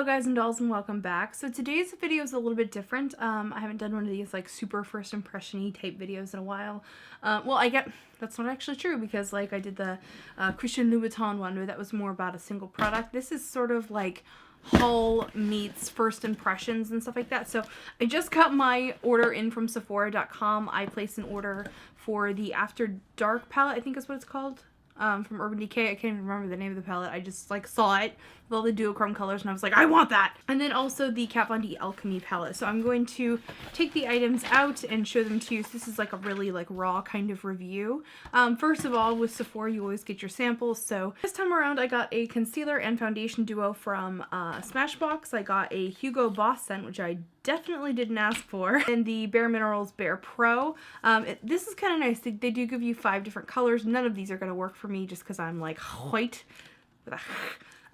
Hello guys and dolls and welcome back. So today's video is a little bit different. I haven't done one of these like super first impression-y type videos in a while. Well, that's not actually true because like I did the Christian Louboutin one where that was more about a single product. This is sort of like haul meets first impressions and stuff like that. So I just got my order in from Sephora.com. I placed an order for the After Dark palette, I think is what it's called. From Urban Decay. I can't even remember the name of the palette. I just like saw it with all the duochrome colors and I was like, I want that! And then also the D Alchemy Palette. So I'm going to take the items out and show them to you. So this is like a really like raw kind of review. First of all, with Sephora you always get your samples. So this time around I got a concealer and foundation duo from Smashbox. I got a Hugo Boss scent, which I definitely didn't ask for, and the Bare Minerals Bare Pro. This is kind of nice. They do give you 5 different colors. None of these are going to work for me just because I'm like white.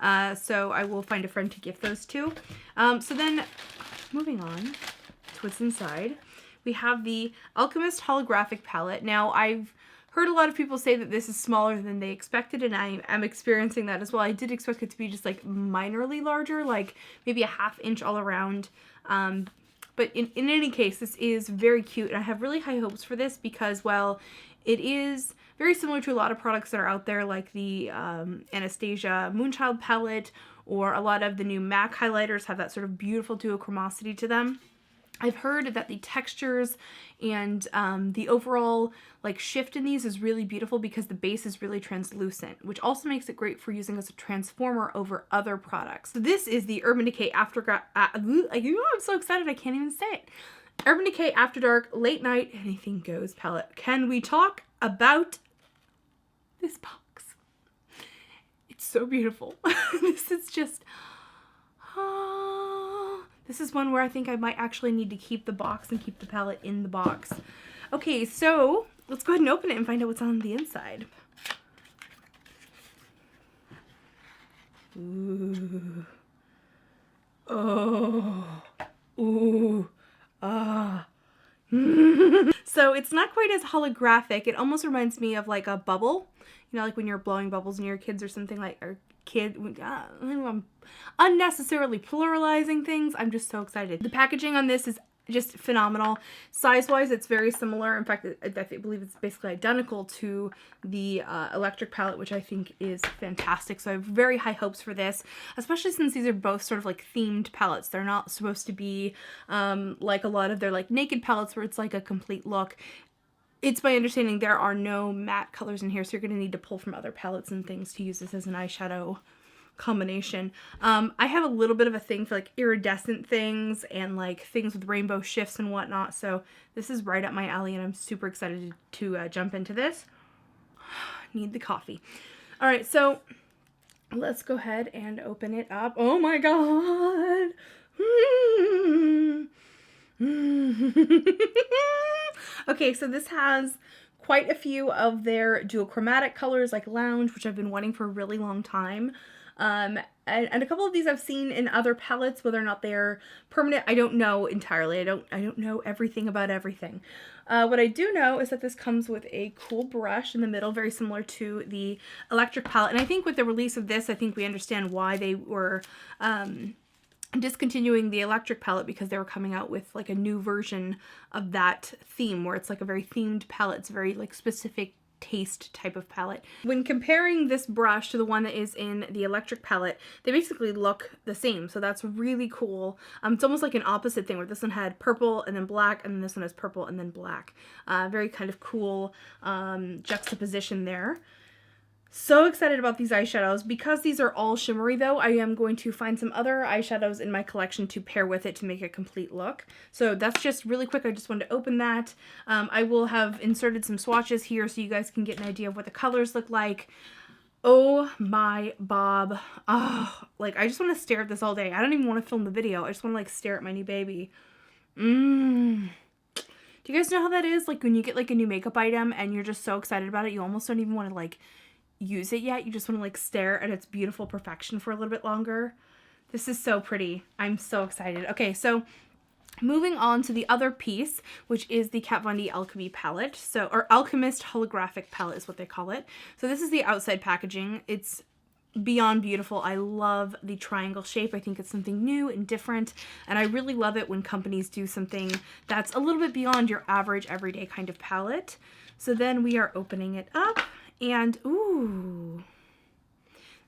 So I will find a friend to gift those to. So then moving on to what's inside, we have the Alchemist Holographic Palette. Now I've heard a lot of people say that this is smaller than they expected, and I am experiencing that as well. I did expect it to be just like minorly larger, like maybe a ½ inch all around. But in any case, this is very cute, and I have really high hopes for this because, well, it is very similar to a lot of products that are out there, like the Anastasia Moonchild palette, or a lot of the new MAC highlighters have that sort of beautiful duochromosity to them. I've heard that the textures and the overall like shift in these is really beautiful because the base is really translucent, which also makes it great for using as a transformer over other products. So this is the Urban Decay Afterdark. I'm so excited I can't even say it. Urban Decay Afterdark Late Night Anything Goes palette. Can we talk about this box? It's so beautiful. This is just. This is one where I think I might actually need to keep the box and keep the palette in the box. Okay, so let's go ahead and open it and find out what's on the inside. Ooh. Oh. Ooh. Ah. So it's not quite as holographic. It almost reminds me of like a bubble. You know, like when you're blowing bubbles in your kids or something like, or I'm unnecessarily pluralizing things. I'm just so excited. The packaging on this is just phenomenal. Size-wise, it's very similar. In fact, I believe it's basically identical to the electric palette, which I think is fantastic. So I have very high hopes for this, especially since these are both sort of like themed palettes. They're not supposed to be like a lot of their like naked palettes where it's like a complete look. It's my understanding there are no matte colors in here, so you're going to need to pull from other palettes and things to use this as an eyeshadow combination. I have a little bit of a thing for like iridescent things and like things with rainbow shifts and whatnot, so this is right up my alley and I'm super excited to jump into this. Need the coffee. Alright, so let's go ahead and open it up. Oh my god! Okay, so this has quite a few of their duochromatic colors like Lounge, which I've been wanting for a really long time. And a couple of these I've seen in other palettes, whether or not they're permanent, I don't know entirely. I don't know everything about everything. What I do know is that this comes with a cool brush in the middle, very similar to the electric palette. And I think with the release of this, I think we understand why they were discontinuing the electric palette, because they were coming out with like a new version of that theme where it's like a very themed palette. It's a very like specific taste type of palette. When comparing this brush to the one that is in the electric palette, they basically look the same, so that's really cool. It's almost like an opposite thing where this one had purple and then black, and then this one has purple and then black. Very kind of cool juxtaposition there. So excited about these eyeshadows. Because these are all shimmery though, I am going to find some other eyeshadows in my collection to pair with it to make a complete look. So that's just really quick. I just wanted to open that. I will have inserted some swatches here so you guys can get an idea of what the colors look like. Oh my Bob. Oh, like I just want to stare at this all day. I don't even want to film the video. I just want to like stare at my new baby. Do you guys know how that is? Like when you get like a new makeup item and you're just so excited about it, you almost don't even want to like use it yet. You just want to like stare at its beautiful perfection for a little bit longer. This is so pretty. I'm so excited. Okay, so moving on to the other piece, which is the Kat Von D Alchemy Palette. So, or Alchemist Holographic Palette is what they call it. So this is the outside packaging. It's beyond beautiful. I love the triangle shape. I think it's something new and different, and I really love it when companies do something that's a little bit beyond your average everyday kind of palette. So then we are opening it up, and ooh,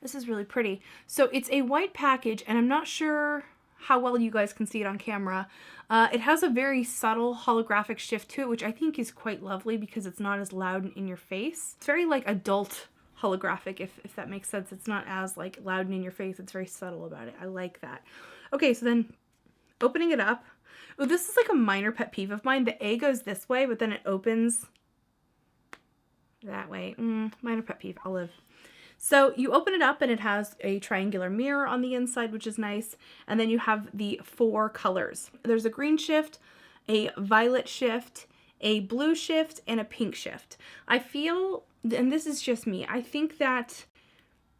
this is really pretty. So it's a white package, and I'm not sure how well you guys can see it on camera. It has a very subtle holographic shift to it, which I think is quite lovely because it's not as loud and in your face. It's very like adult holographic, if that makes sense. It's not as like loud and in your face. It's very subtle about it. I like that. Okay, so then opening it up. Oh, this is like a minor pet peeve of mine. The A goes this way, but then it opens that way. Minor pet peeve. I'll live. So you open it up and it has a triangular mirror on the inside, which is nice. And then you have the 4 colors. There's a green shift, a violet shift, a blue shift, and a pink shift. I feel, and this is just me, I think that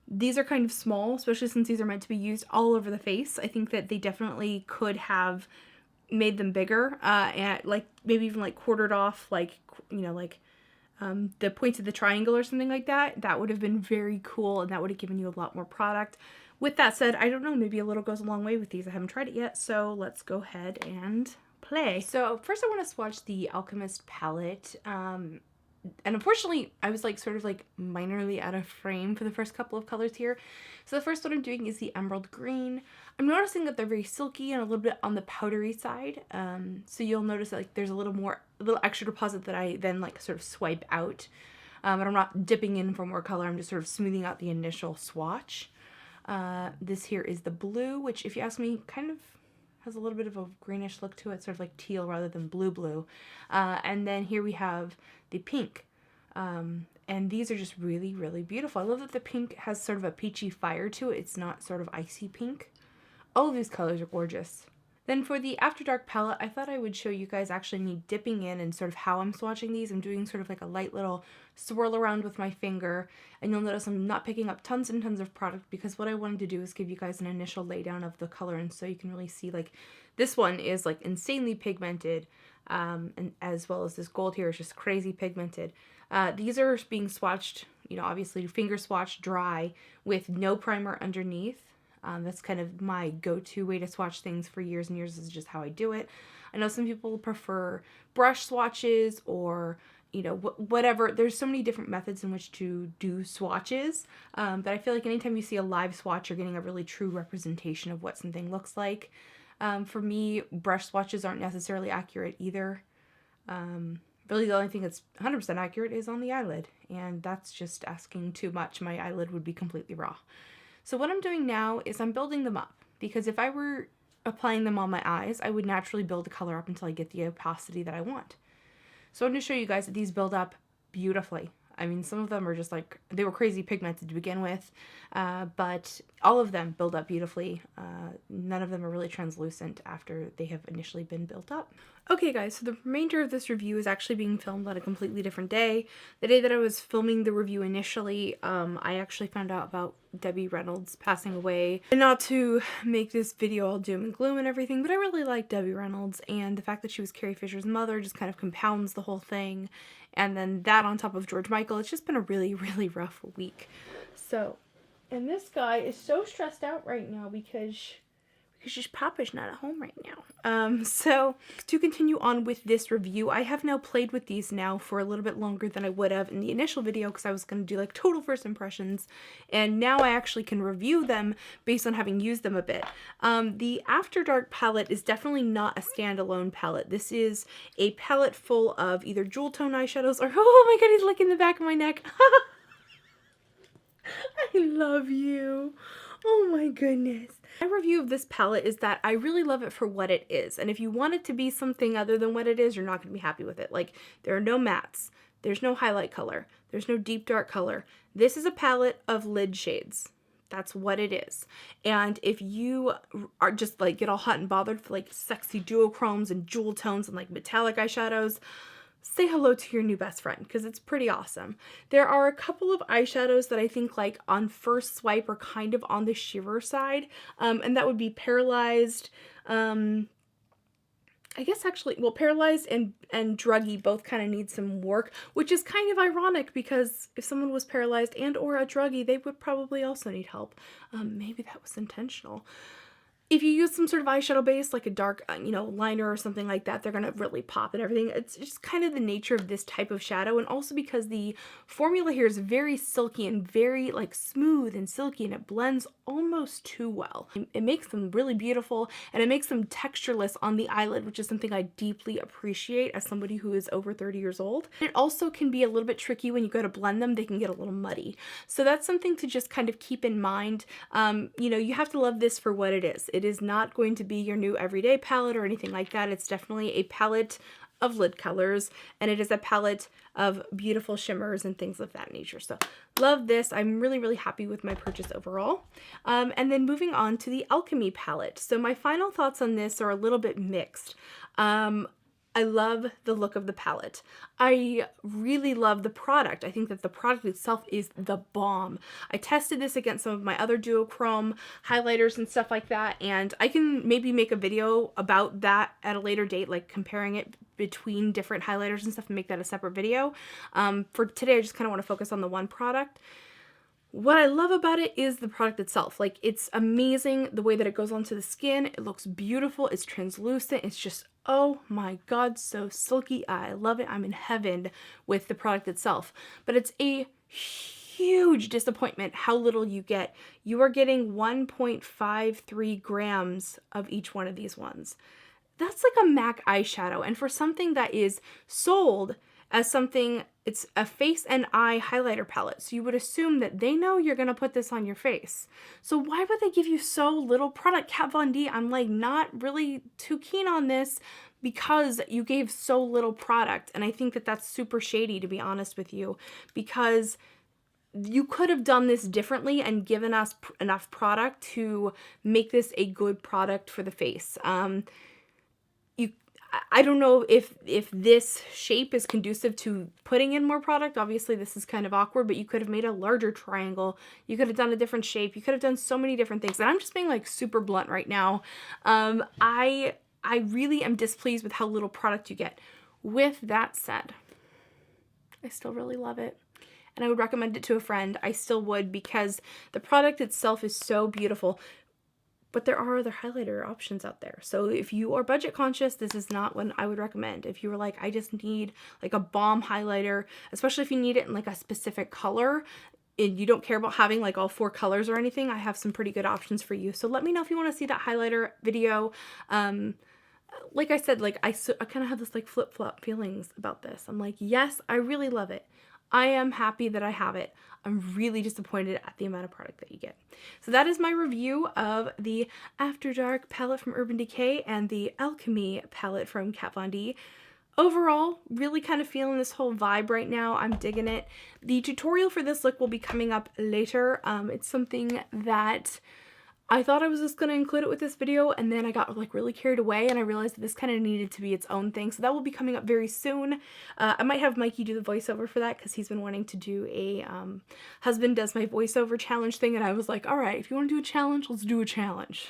these are kind of small, especially since these are meant to be used all over the face. I think that they definitely could have made them bigger, and like maybe even like quartered off, like, you know, like the points of the triangle or something like that. That would have been very cool, and that would have given you a lot more product. With that said, I don't know, maybe a little goes a long way with these. I haven't tried it yet, so let's go ahead and play. So first I want to swatch the Alchemist palette. And unfortunately, I was like sort of like minorly out of frame for the first couple of colors here. So the first one I'm doing is the emerald green. I'm noticing that they're very silky and a little bit on the powdery side. So you'll notice that like there's a little extra deposit that I then like sort of swipe out. But I'm not dipping in for more color. I'm just sort of smoothing out the initial swatch. This here is the blue, which if you ask me, kind of has a little bit of a greenish look to it, sort of like teal rather than blue. And then here we have the pink. And these are just really, really beautiful. I love that the pink has sort of a peachy fire to it. It's not sort of icy pink. All of these colors are gorgeous. Then for the Afterdark palette, I thought I would show you guys actually me dipping in and sort of how I'm swatching these. I'm doing sort of like a light little swirl around with my finger, and you'll notice I'm not picking up tons and tons of product because what I wanted to do is give you guys an initial laydown of the color, and so you can really see like this one is like insanely pigmented, and as well as this gold here is just crazy pigmented. These are being swatched, you know, obviously finger swatched dry with no primer underneath. That's kind of my go-to way to swatch things for years and years. Is just how I do it. I know some people prefer brush swatches or, you know, whatever. There's so many different methods in which to do swatches, but I feel like anytime you see a live swatch, you're getting a really true representation of what something looks like. For me, brush swatches aren't necessarily accurate either. Really the only thing that's 100% accurate is on the eyelid, and that's just asking too much. My eyelid would be completely raw. So what I'm doing now is I'm building them up, because if I were applying them on my eyes, I would naturally build the color up until I get the opacity that I want. So I'm going to show you guys that these build up beautifully. I mean, some of them are just like, they were crazy pigmented to begin with, but all of them build up beautifully. None of them are really translucent after they have initially been built up. Okay guys, so the remainder of this review is actually being filmed on a completely different day. The day that I was filming the review initially, I actually found out about Debbie Reynolds passing away. And not to make this video all doom and gloom and everything, but I really like Debbie Reynolds, and the fact that she was Carrie Fisher's mother just kind of compounds the whole thing. And then that on top of George Michael, it's just been a really, really rough week. So, and this guy is so stressed out right now because Papa's not at home right now. So to continue on with this review, I have now played with these now for a little bit longer than I would have in the initial video, because I was going to do like total first impressions, and now I actually can review them based on having used them a bit. The Afterdark palette is definitely not a standalone palette. This is a palette full of either jewel tone eyeshadows or, oh my god, he's licking the back of my neck. I love you. Oh my goodness. My review of this palette is that I really love it for what it is. And if you want it to be something other than what it is, you're not going to be happy with it. Like, there are no mattes. There's no highlight color. There's no deep dark color. This is a palette of lid shades. That's what it is. And if you are just like get all hot and bothered for like sexy duochromes and jewel tones and like metallic eyeshadows, say hello to your new best friend, because it's pretty awesome. There are a couple of eyeshadows that I think like on first swipe are kind of on the sheerer side, and that would be Paralyzed, I guess actually, well, Paralyzed and Druggy both kind of need some work, which is kind of ironic because if someone was paralyzed and or a druggie, they would probably also need help. Maybe that was intentional. If you use some sort of eyeshadow base, like a dark, liner or something like that, they're going to really pop and everything. It's just kind of the nature of this type of shadow. And also because the formula here is very silky and very like smooth and silky, and it blends almost too well. It makes them really beautiful, and it makes them textureless on the eyelid, which is something I deeply appreciate as somebody who is over 30 years old. It also can be a little bit tricky when you go to blend them. They can get a little muddy. So that's something to just kind of keep in mind. You have to love this for what it is. It is not going to be your new everyday palette or anything like that. It's definitely a palette of lid colors, and it is a palette of beautiful shimmers and things of that nature. So love this. I'm really, really happy with my purchase overall. And then moving on to the Alchemy palette. So my final thoughts on this are a little bit mixed. I love the look of the palette. I really love the product. I think that the product itself is the bomb. I tested this against some of my other duochrome highlighters and stuff like that, and I can maybe make a video about that at a later date, like comparing it between different highlighters and stuff, and make that a separate video. For today, I just kind of want to focus on the one product. What I love about it is the product itself. Like, it's amazing the way that it goes onto the skin. It looks beautiful. It's translucent. It's just, oh my God, so silky. I love it. I'm in heaven with the product itself. But it's a huge disappointment how little you get. You are getting 1.53 grams of each one of these ones. That's like a MAC eyeshadow. And for something that is sold as something, it's a face and eye highlighter palette. So you would assume that they know you're going to put this on your face. So why would they give you so little product? Kat Von D, I'm like not really too keen on this because you gave so little product. And I think that that's super shady, to be honest with you, because you could have done this differently and given us enough product to make this a good product for the face. I don't know if this shape is conducive to putting in more product. Obviously, this is kind of awkward, but you could have made a larger triangle. You could have done a different shape. You could have done so many different things. And I'm just being like super blunt right now. I really am displeased with how little product you get. With that said, I still really love it. And I would recommend it to a friend. I still would, because the product itself is so beautiful. But there are other highlighter options out there. So if you are budget conscious, this is not one I would recommend. If you were like, I just need like a bomb highlighter, especially if you need it in like a specific color and you don't care about having like all 4 colors or anything, I have some pretty good options for you. So let me know if you want to see that highlighter video. Like I said, like I kind of have this like flip-flop feelings about this. I'm like, yes, I really love it. I am happy that I have it. I'm really disappointed at the amount of product that you get. So that is my review of the Afterdark palette from Urban Decay and the Alchemy palette from Kat Von D. Overall, really kind of feeling this whole vibe right now. I'm digging it. The tutorial for this look will be coming up later. It's something that I thought I was just going to include it with this video, and then I got like really carried away and I realized that this kind of needed to be its own thing. So that will be coming up very soon. I might have Mikey do the voiceover for that because he's been wanting to do a husband does my voiceover challenge thing, and I was like, all right, if you want to do a challenge, let's do a challenge.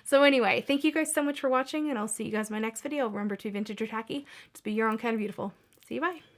So anyway, thank you guys so much for watching, and I'll see you guys in my next video. Remember to be vintage or tacky. Just be your own kind of beautiful. See you, bye.